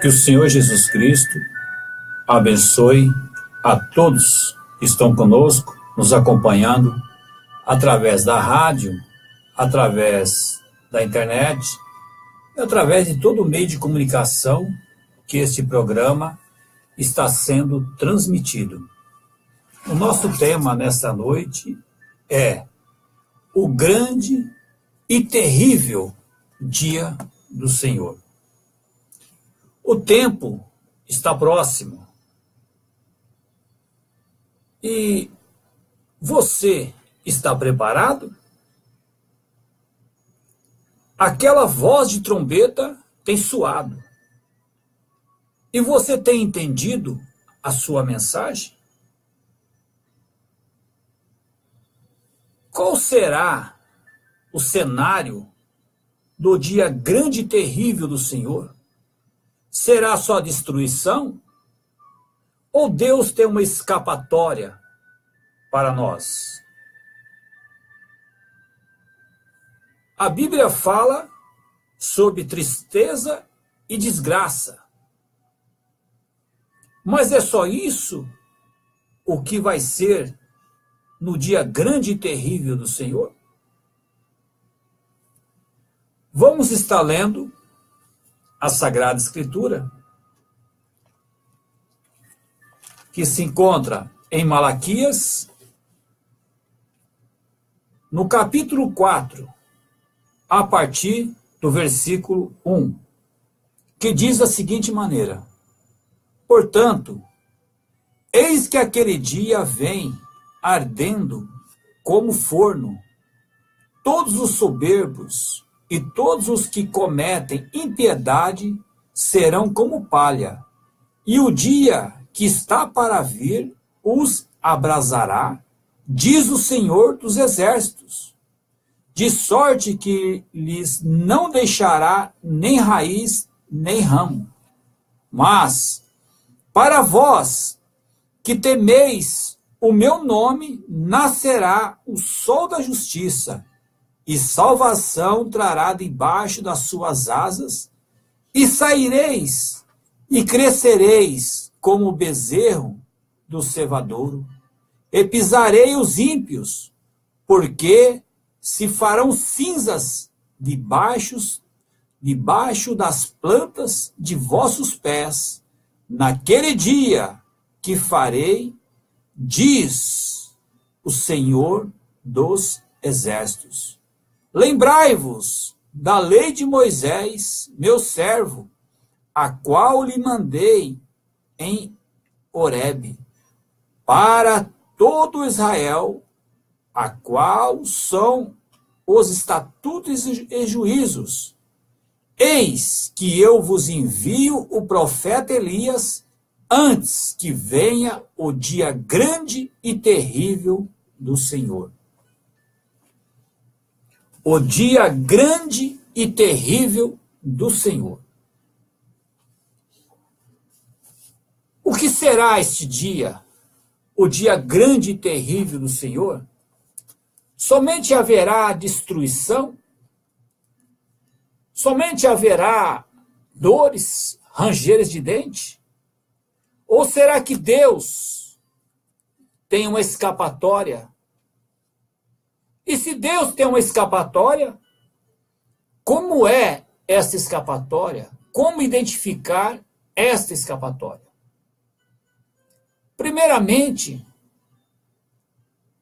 Que o Senhor Jesus Cristo abençoe a todos que estão conosco, nos acompanhando através da rádio, através da internet e através de todo o meio de comunicação que este programa está sendo transmitido. O nosso tema nesta noite é o grande e terrível dia do Senhor. O tempo está próximo e você está preparado? Aquela voz de trombeta tem soado. E você tem entendido a sua mensagem? Qual será o cenário do dia grande e terrível do Senhor? Será só destruição? Ou Deus tem uma escapatória para nós? A Bíblia fala sobre tristeza e desgraça. Mas é só isso o que vai ser no dia grande e terrível do Senhor? Vamos estar lendo a Sagrada Escritura, que se encontra em Malaquias, no capítulo 4, a partir do versículo 1, que diz da seguinte maneira: Portanto, eis que aquele dia vem ardendo como forno, todos os soberbos e todos os que cometem impiedade serão como palha, e o dia que está para vir os abrasará, diz o Senhor dos Exércitos, de sorte que lhes não deixará nem raiz nem ramo. Mas, para vós que temeis o meu nome, nascerá o sol da justiça, e salvação trará debaixo das suas asas, e saireis e crescereis como o bezerro do cevadouro, e pisarei os ímpios, porque se farão cinzas debaixo das plantas de vossos pés, naquele dia que farei, diz o Senhor dos Exércitos. Lembrai-vos da lei de Moisés, meu servo, a qual lhe mandei em Horebe, para todo Israel, a qual são os estatutos e juízos. Eis que eu vos envio o profeta Elias, antes que venha o dia grande e terrível do Senhor. O dia grande e terrível do Senhor. O que será este dia, o dia grande e terrível do Senhor? Somente haverá destruição? Somente haverá dores, rangeiras de dente? Ou será que Deus tem uma escapatória? E se Deus tem uma escapatória, como é esta escapatória? Como identificar esta escapatória? Primeiramente,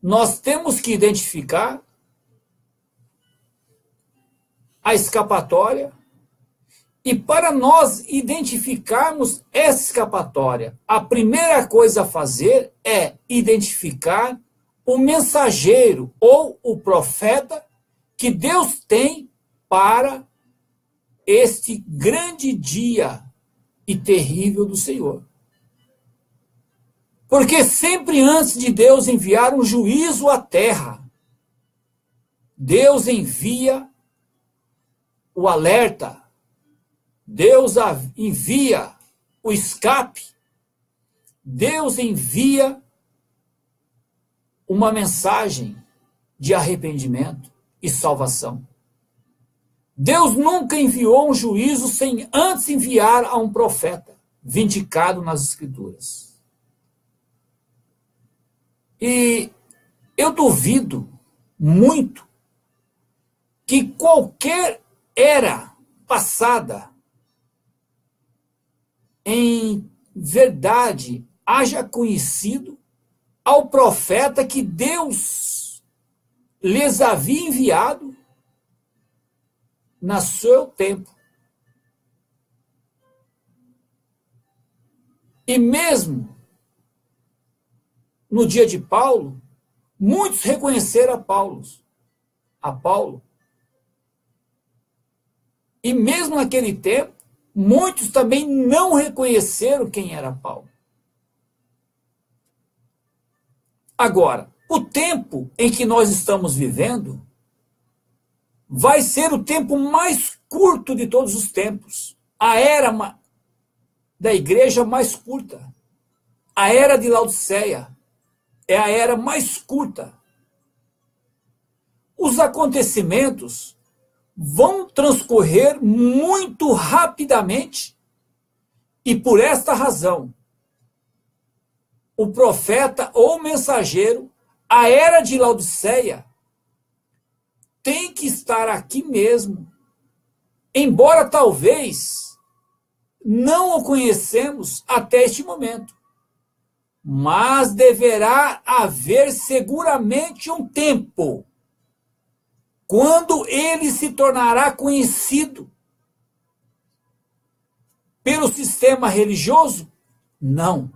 nós temos que identificar a escapatória, e para nós identificarmos essa escapatória, a primeira coisa a fazer é identificar o mensageiro ou o profeta que Deus tem para este grande dia e terrível do Senhor. Porque sempre antes de Deus enviar um juízo à terra, Deus envia o alerta, Deus envia o escape, Deus envia uma mensagem de arrependimento e salvação. Deus nunca enviou um juízo sem antes enviar a um profeta, vindicado nas Escrituras. E eu duvido muito que qualquer era passada em verdade haja conhecido ao profeta que Deus lhes havia enviado no seu tempo. E mesmo no dia de Paulo, muitos reconheceram a Paulo. E mesmo naquele tempo, muitos também não reconheceram quem era Paulo. Agora, o tempo em que nós estamos vivendo vai ser o tempo mais curto de todos os tempos. A era da igreja mais curta. A era de Laodiceia é a era mais curta. Os acontecimentos vão transcorrer muito rapidamente e por esta razão, o profeta ou mensageiro, a era de Laodiceia, tem que estar aqui mesmo, embora talvez não o conhecemos até este momento. Mas deverá haver seguramente um tempo quando ele se tornará conhecido pelo sistema religioso? Não.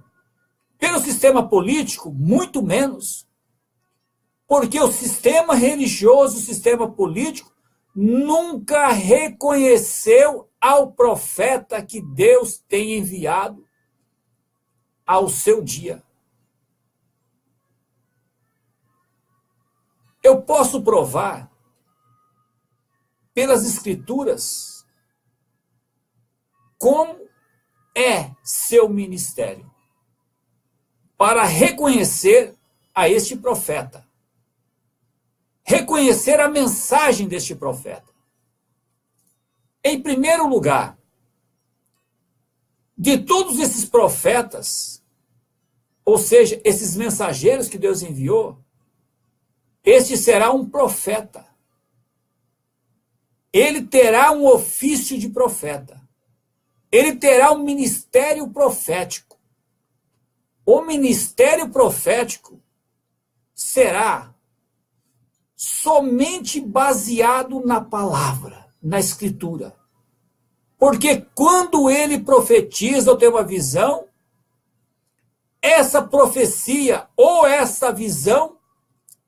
Pelo sistema político? Muito menos. Porque o sistema religioso, o sistema político, nunca reconheceu ao profeta que Deus tem enviado ao seu dia. Eu posso provar pelas Escrituras como é seu ministério para reconhecer a este profeta, reconhecer a mensagem deste profeta. Em primeiro lugar, de todos esses profetas, ou seja, esses mensageiros que Deus enviou, este será um profeta. Ele terá um ofício de profeta. Ele terá um ministério profético. O ministério profético será somente baseado na palavra, na Escritura. Porque quando ele profetiza ou tem uma visão, essa profecia ou essa visão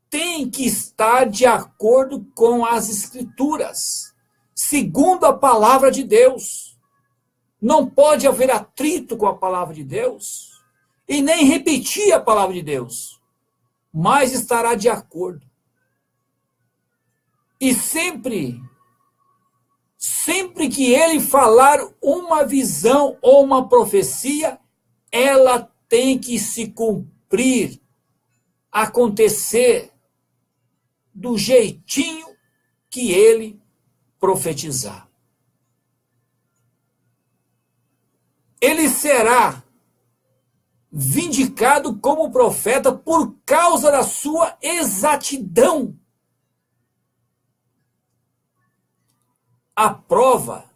tem que estar de acordo com as Escrituras, segundo a palavra de Deus. Não pode haver atrito com a palavra de Deus e nem repetir a palavra de Deus, mas estará de acordo. E sempre que ele falar uma visão ou uma profecia, ela tem que se cumprir, acontecer do jeitinho que ele profetizar. Ele será vindicado como profeta por causa da sua exatidão. A prova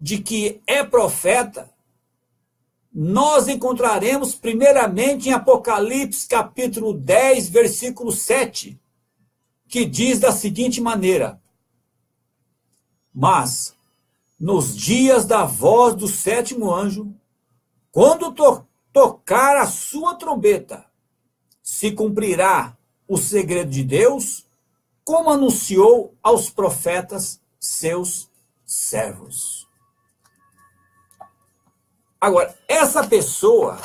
de que é profeta, nós encontraremos primeiramente em Apocalipse capítulo 10, versículo 7, que diz da seguinte maneira: mas, nos dias da voz do sétimo anjo, quando tocar a sua trombeta, se cumprirá o segredo de Deus, como anunciou aos profetas seus servos. Agora, essa pessoa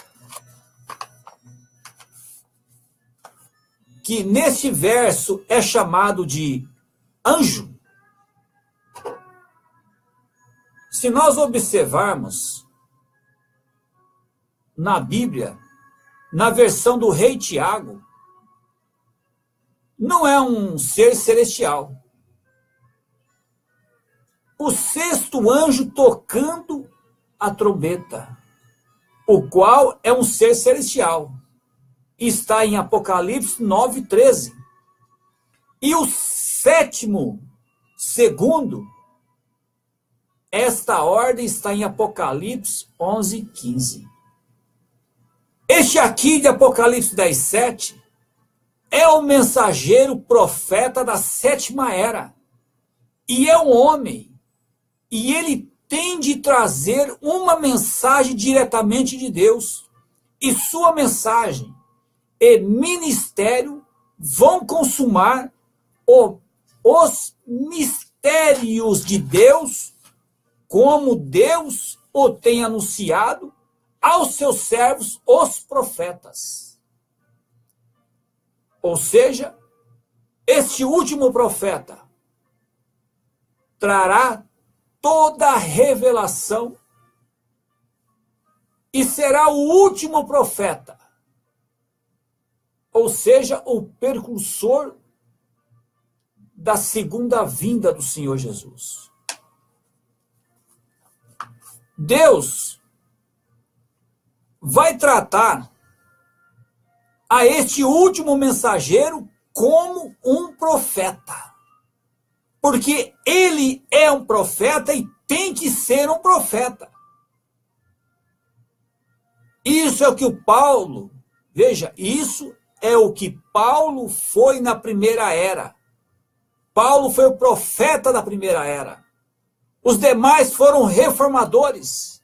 que neste verso é chamado de anjo, se nós observarmos na Bíblia, na versão do rei Tiago, não é um ser celestial. o sexto anjo tocando a trombeta, o qual é um ser celestial. Está em Apocalipse 9:13. E o sétimo, segundo, esta ordem está em Apocalipse 11:15. Este aqui de Apocalipse 10:7 é o mensageiro profeta da sétima era. E é um homem. E ele tem de trazer uma mensagem diretamente de Deus. E sua mensagem e ministério vão consumar os mistérios de Deus, como Deus o tem anunciado aos seus servos, os profetas. Ou seja, este último profeta trará toda a revelação e será o último profeta, ou seja, o precursor da segunda vinda do Senhor Jesus. Deus vai tratar a este último mensageiro como um profeta. Porque ele é um profeta e tem que ser um profeta. Isso é o que o Paulo, veja, isso é o que Paulo foi na primeira era. Paulo foi o profeta da primeira era. Os demais foram reformadores.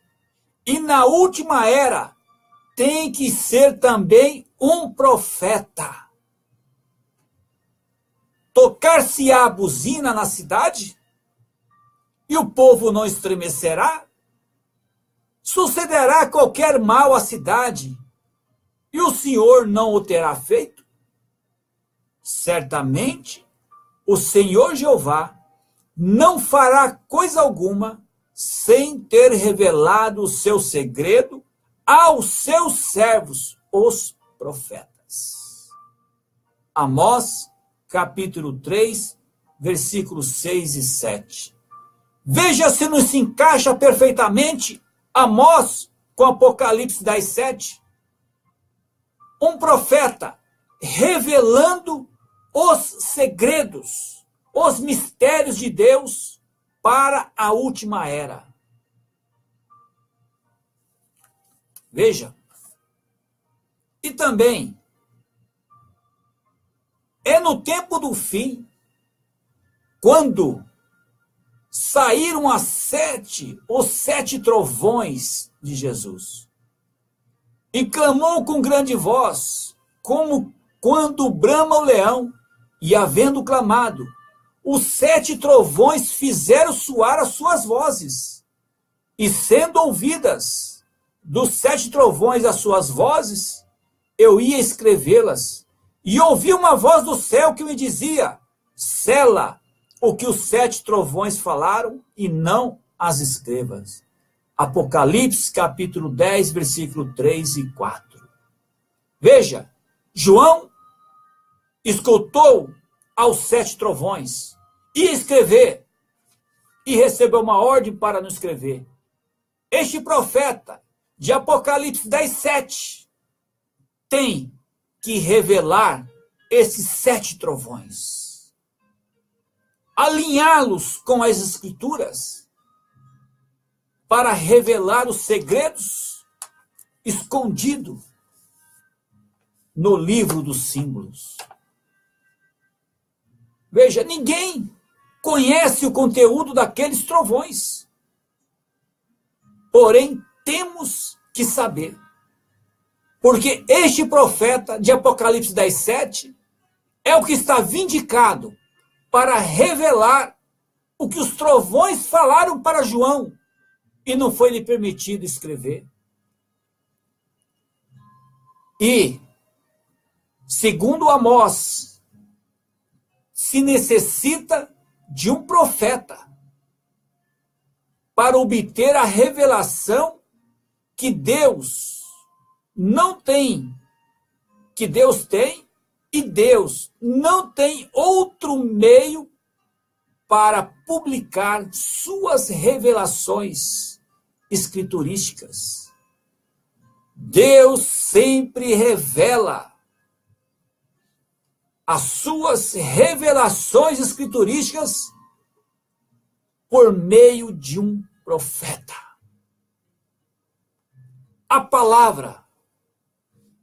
E na última era tem que ser também um profeta. Tocar-se-á a buzina na cidade, e o povo não estremecerá? Sucederá qualquer mal à cidade, e o Senhor não o terá feito? Certamente, o Senhor Jeová não fará coisa alguma sem ter revelado o seu segredo aos seus servos, os profetas. Amós, capítulo 3, versículos 6 e 7. Veja se não se encaixa perfeitamente Amós com Apocalipse 10:7. Um profeta revelando os segredos, os mistérios de Deus para a última era. Veja. E também é no tempo do fim, quando saíram os sete trovões de Jesus, e clamou com grande voz, como quando brama o leão, e havendo clamado, os sete trovões fizeram soar as suas vozes, e sendo ouvidas dos sete trovões as suas vozes, eu ia escrevê-las, e ouvi uma voz do céu que me dizia, sela o que os sete trovões falaram e não as escrevas. Apocalipse capítulo 10, versículo 3 e 4. Veja, João escutou aos sete trovões, ia escrever, e recebeu uma ordem para não escrever. Este profeta de Apocalipse 10:7 tem que revelar esses sete trovões, alinhá-los com as escrituras para revelar os segredos escondidos no livro dos símbolos. Veja, ninguém conhece o conteúdo daqueles trovões. Porém, temos que saber. Porque este profeta de Apocalipse 10:7 é o que está vindicado para revelar o que os trovões falaram para João e não foi lhe permitido escrever. E, segundo Amós, se necessita de um profeta para obter a revelação que Deus não tem, que Deus tem, e Deus não tem outro meio para publicar suas revelações escriturísticas. Deus sempre revela as suas revelações escriturísticas por meio de um profeta. A palavra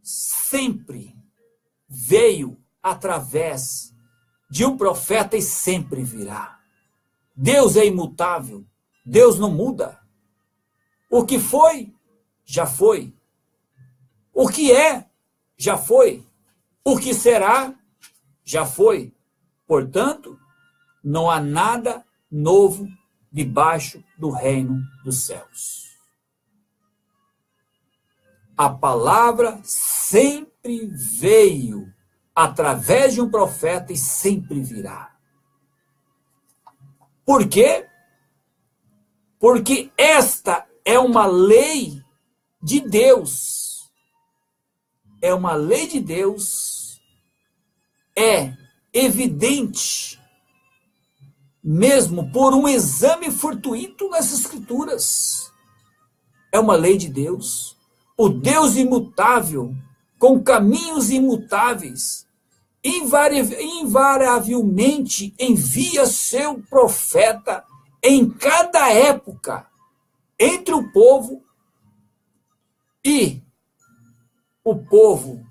sempre veio através de um profeta e sempre virá. Deus é imutável, Deus não muda. O que foi, já foi. O que é, já foi. O que será, já foi. Portanto, não há nada novo debaixo do reino dos céus. A palavra sempre veio através de um profeta e sempre virá. Por quê? Porque esta é uma lei de Deus. É uma lei de Deus. É evidente, mesmo por um exame fortuito nas Escrituras. É uma lei de Deus. O Deus imutável, com caminhos imutáveis, invariavelmente envia seu profeta em cada época entre o povo, e o povo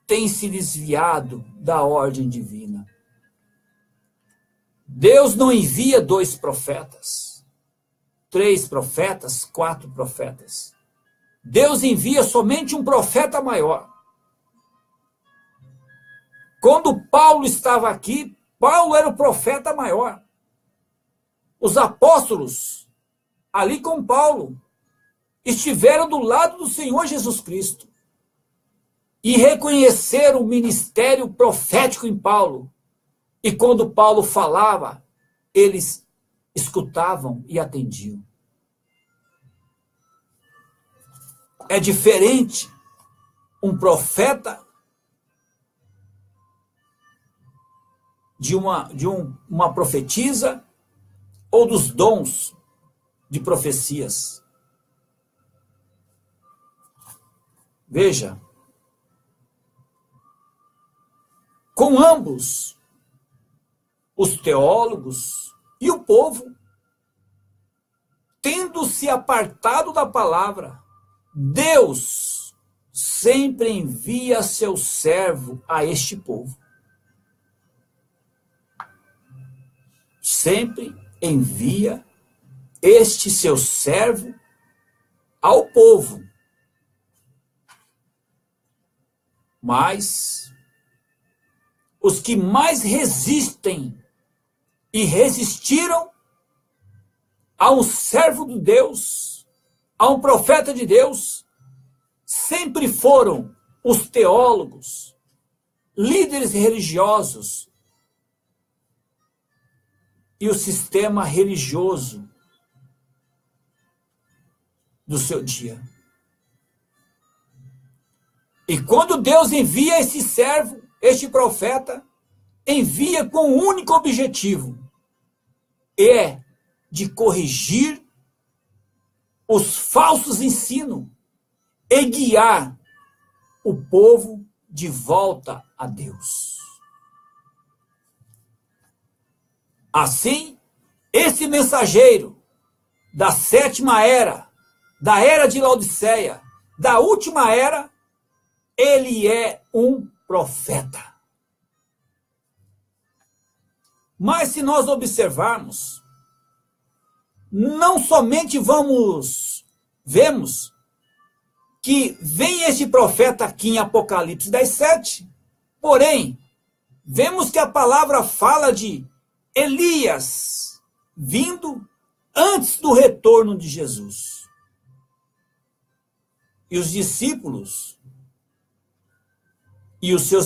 tem se desviado da ordem divina. Deus não envia 2 profetas, 3 profetas, 4 profetas. Deus envia somente um profeta maior. Quando Paulo estava aqui, Paulo era o profeta maior. Os apóstolos, ali com Paulo, estiveram do lado do Senhor Jesus Cristo e reconheceram o ministério profético em Paulo. E quando Paulo falava, eles escutavam e atendiam. É diferente um profeta de uma profetisa ou dos dons de profecias. Veja, com ambos, os teólogos e o povo, tendo se apartado da palavra, Deus sempre envia seu servo a este povo. Sempre envia este seu servo ao povo. Mas os que mais resistem e resistiram a um servo de Deus, a um profeta de Deus, sempre foram os teólogos, líderes religiosos e o sistema religioso do seu dia. E quando Deus envia esse servo, este profeta, envia com um único objetivo, é de corrigir os falsos ensinos e guiar o povo de volta a Deus. Assim, esse mensageiro da 7ª era, da era de Laodiceia, da última era, ele é um profeta. Mas se nós observarmos, não somente vemos que vem este profeta aqui em Apocalipse 10:7, porém, vemos que a palavra fala de Elias vindo antes do retorno de Jesus. E os seus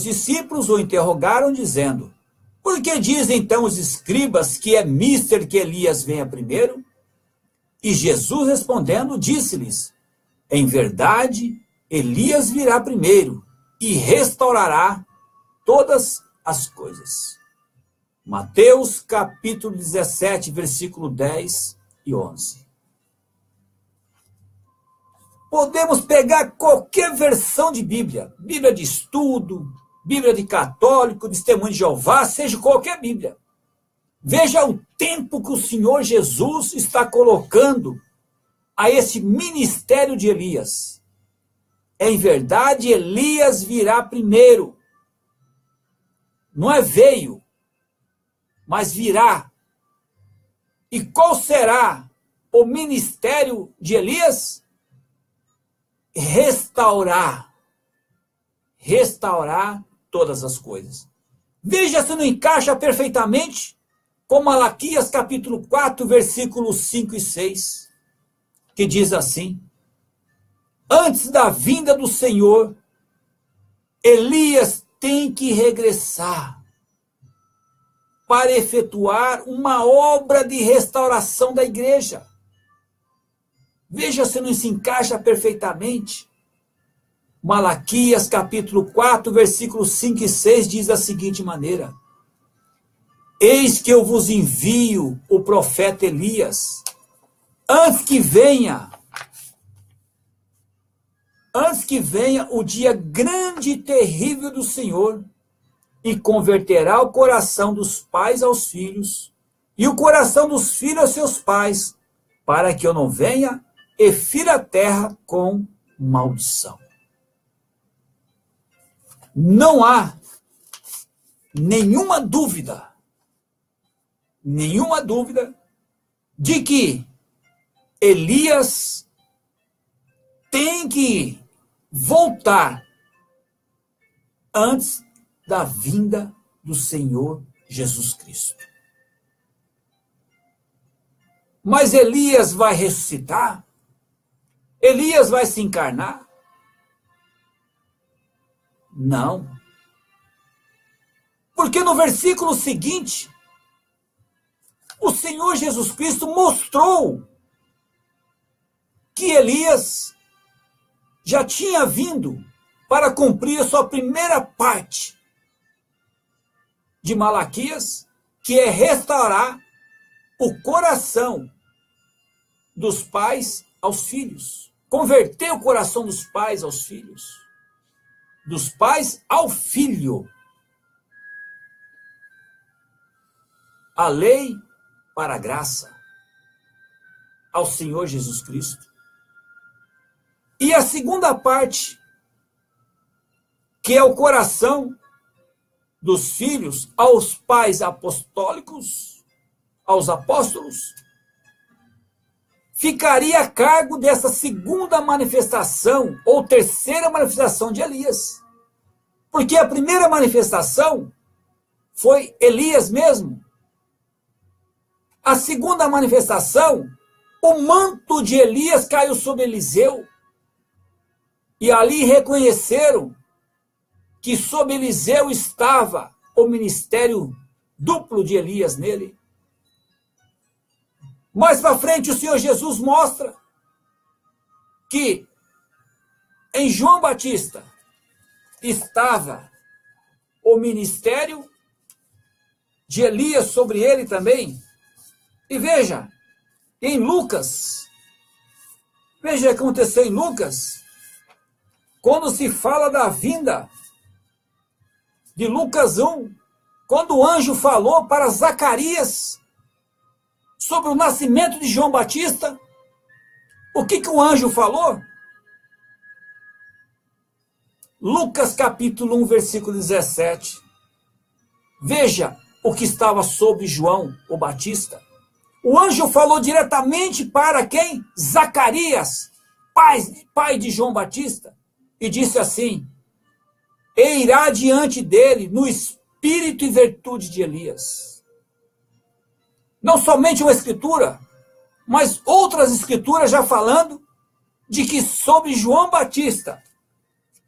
discípulos o interrogaram, dizendo: por que dizem então os escribas que é mister que Elias venha primeiro? E Jesus respondendo, disse-lhes: em verdade, Elias virá primeiro e restaurará todas as coisas. Mateus capítulo 17, versículo 10 e 11. Podemos pegar qualquer versão de Bíblia, Bíblia de estudo, Bíblia de católico, Testemunho de Jeová, seja qualquer Bíblia. Veja o tempo que o Senhor Jesus está colocando a esse ministério de Elias. Em verdade, Elias virá primeiro. Não é veio, mas virá. E qual será o ministério de Elias? Restaurar todas as coisas. Veja se não encaixa perfeitamente com Malaquias capítulo 4, versículos 5 e 6, que diz assim: antes da vinda do Senhor, Elias tem que regressar para efetuar uma obra de restauração da igreja. Veja se não se encaixa perfeitamente. Malaquias capítulo 4, versículos 5 e 6 diz da seguinte maneira: eis que eu vos envio o profeta Elias, antes que venha o dia grande e terrível do Senhor, e converterá o coração dos pais aos filhos, e o coração dos filhos aos seus pais, para que eu não venha e fira a terra com maldição. Não há nenhuma dúvida de que Elias tem que voltar antes da vinda do Senhor Jesus Cristo. Mas Elias vai ressuscitar? Elias vai se encarnar? Não. Porque no versículo seguinte, o Senhor Jesus Cristo mostrou que Elias já tinha vindo para cumprir a sua primeira parte de Malaquias, que é restaurar o coração dos pais aos filhos. Converter o coração dos pais aos filhos. Dos pais ao filho. A lei para a graça. Ao Senhor Jesus Cristo. E a segunda parte, que é o coração dos filhos aos pais apostólicos, aos apóstolos, ficaria a cargo dessa segunda manifestação, ou terceira manifestação de Elias. Porque a primeira manifestação foi Elias mesmo. A segunda manifestação, o manto de Elias caiu sobre Eliseu. E ali reconheceram que sob Eliseu estava o ministério duplo de Elias nele. Mais para frente, o Senhor Jesus mostra que em João Batista estava o ministério de Elias sobre ele também. E veja, em Lucas, veja o que aconteceu em Lucas, quando se fala da vinda de Lucas 1, quando o anjo falou para Zacarias sobre o nascimento de João Batista, o que o anjo falou? Lucas capítulo 1, versículo 17. Veja o que estava sobre João, o Batista. O anjo falou diretamente para quem? Zacarias, pai de João Batista, e disse assim: e irá diante dele no espírito e virtude de Elias. Não somente uma escritura, mas outras escrituras já falando de que sobre João Batista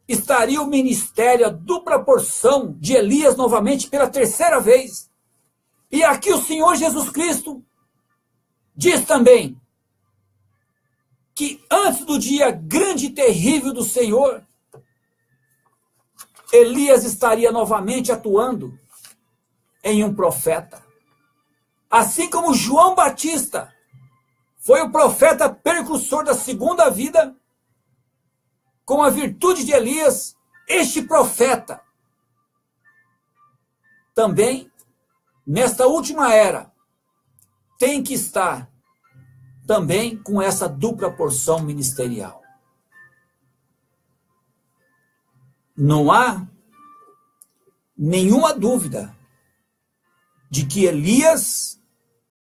estaria o ministério, a dupla porção de Elias novamente pela terceira vez. E aqui o Senhor Jesus Cristo diz também que antes do dia grande e terrível do Senhor, Elias estaria novamente atuando em um profeta. Assim como João Batista foi o profeta precursor da segunda vida, com a virtude de Elias, este profeta também, nesta última era, tem que estar também com essa dupla porção ministerial. Não há nenhuma dúvida de que Elias